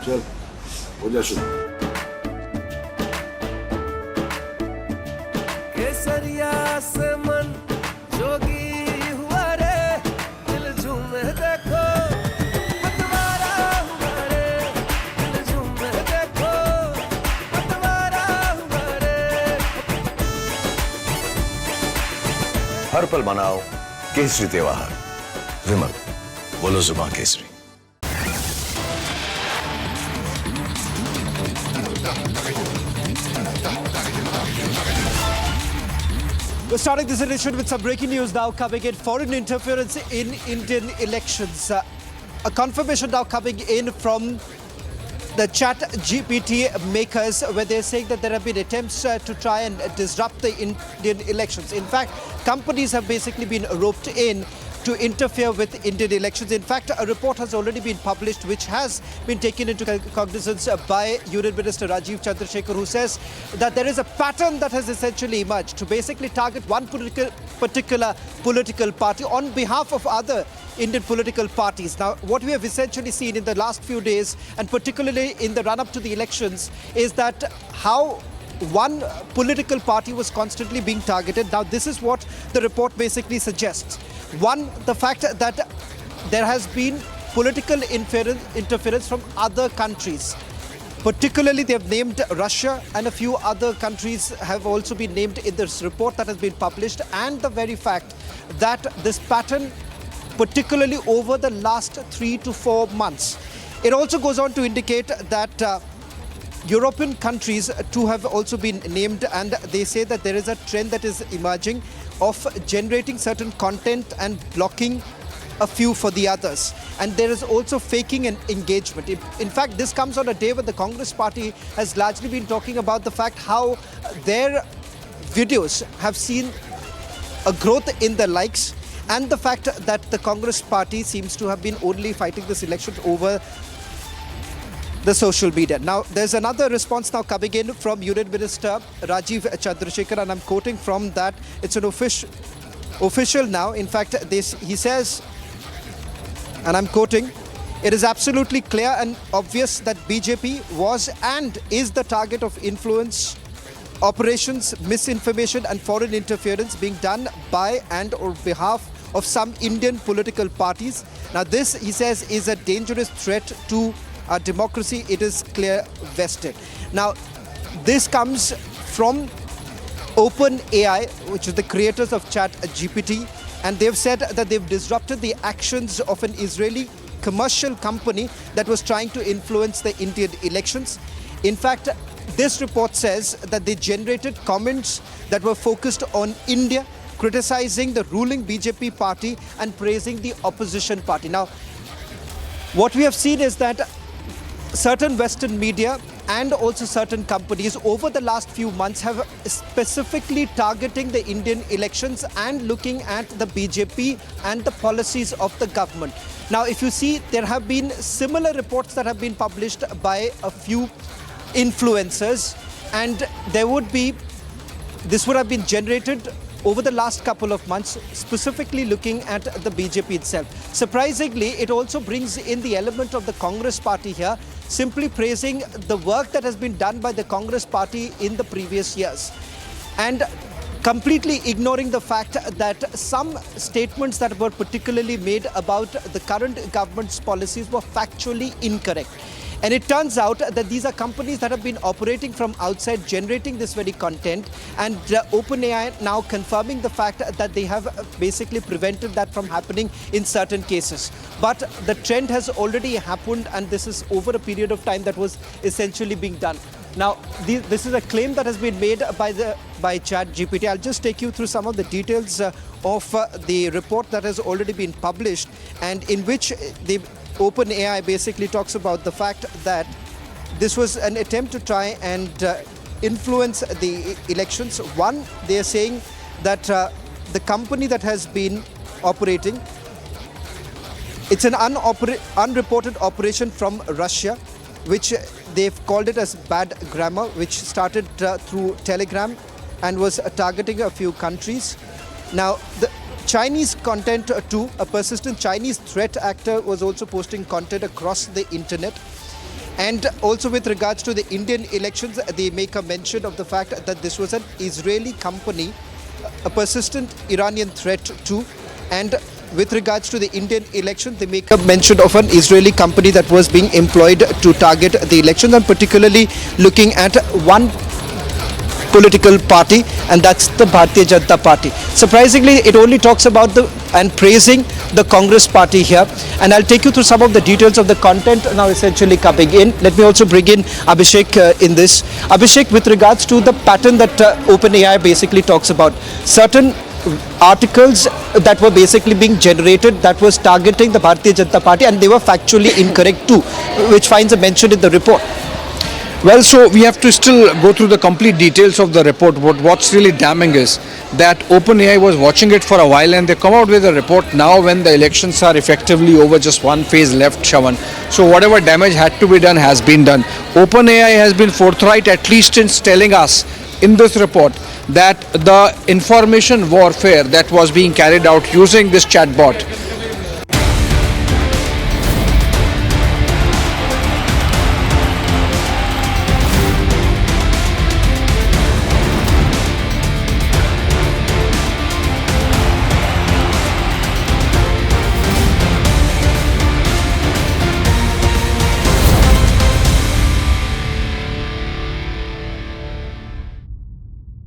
चल हो जा शुरू। केसरिया से मन जोगी हुआ रे, दिल झूमे देखो पतवारा हुआ रे, दिल झूमे देखो पतवारा हुआ रे। हर पल मनाओ केसरी त्योहार। विमल, बोलो जुबान Kesari. We're starting this edition with some breaking news now coming in. Foreign interference in Indian elections. A confirmation now coming in from the ChatGPT makers, where they're saying that there have been attempts to try and disrupt the Indian elections. In fact, companies have basically been roped in to interfere with Indian elections. In fact, a report has already been published which has been taken into cognizance by Union Minister Rajiv Chandrasekhar, who says that there is a pattern that has essentially emerged to basically target one particular political party on behalf of other Indian political parties. Now, what we have essentially seen in the last few days, and particularly in the run-up to the elections, is that how one political party was constantly being targeted. Now, this is what the report basically suggests. One, the fact that there has been political interference from other countries. Particularly, they have named Russia, and a few other countries have also been named in this report that has been published. And the very fact that this pattern, particularly over the last 3 to 4 months, it also goes on to indicate that European countries too have also been named, and they say that there is a trend that is emerging of generating certain content and blocking a few for the others. And there is also faking and engagement. In fact, this comes on a day when the Congress party has largely been talking about the fact how their videos have seen a growth in the likes, and the fact that the Congress party seems to have been only fighting this election over the social media. Now, there's another response now coming in from Union Minister Rajiv Chandrasekhar, and I'm quoting from that. It's an official now. In fact, he says, and I'm quoting, "It is absolutely clear and obvious that BJP was and is the target of influence operations, misinformation and foreign interference being done by and on behalf of some Indian political parties. Now, this," he says, "is a dangerous threat to our democracy. It is clear vested." Now, this comes from OpenAI, which is the creators of ChatGPT, and they've said that they've disrupted the actions of an Israeli commercial company that was trying to influence the Indian elections. In fact, this report says that they generated comments that were focused on India, criticizing the ruling BJP party and praising the opposition party. Now, what we have seen is that certain Western media and also certain companies over the last few months have specifically targeting the Indian elections and looking at the BJP and the policies of the government. Now, if you see, there have been similar reports that have been published by a few influencers, and this would have been generated over the last couple of months, specifically looking at the BJP itself. Surprisingly, it also brings in the element of the Congress party here, simply praising the work that has been done by the Congress party in the previous years, and completely ignoring the fact that some statements that were particularly made about the current government's policies were factually incorrect. And it turns out that these are companies that have been operating from outside, generating this very content, and OpenAI now confirming the fact that they have basically prevented that from happening in certain cases. But the trend has already happened, and this is over a period of time that was essentially being done. Now, this is a claim that has been made by ChatGPT. I'll just take you through some of the details of the report that has already been published, and in which OpenAI basically talks about the fact that this was an attempt to try and influence the elections. One, they are saying that the company that has been operating, it's an unreported operation from Russia, which they've called it as bad grammar, which started through Telegram and was targeting a few countries. Now, the Chinese content a persistent Chinese threat actor was also posting content across the internet. And also with regards to the Indian elections, they make a mention of the fact that this was an Israeli company, a persistent Iranian threat too. And with regards to the Indian election, they make a mention of an Israeli company that was being employed to target the elections, and particularly looking at one political party, and that's the Bharatiya Janata Party. Surprisingly, it only talks about and praising the Congress party here, and I'll take you through some of the details of the content now essentially coming in. Let me also bring in Abhishek in this. Abhishek, with regards to the pattern that OpenAI basically talks about, certain articles that were basically being generated that was targeting the Bharatiya Janata Party, and they were factually incorrect too, which finds a mention in the report. Well, so we have to still go through the complete details of the report, but what's really damning is that OpenAI was watching it for a while and they come out with a report now when the elections are effectively over, just one phase left, Shavan. So whatever damage had to be done has been done. OpenAI has been forthright, at least in telling us in this report, that the information warfare that was being carried out using this chatbot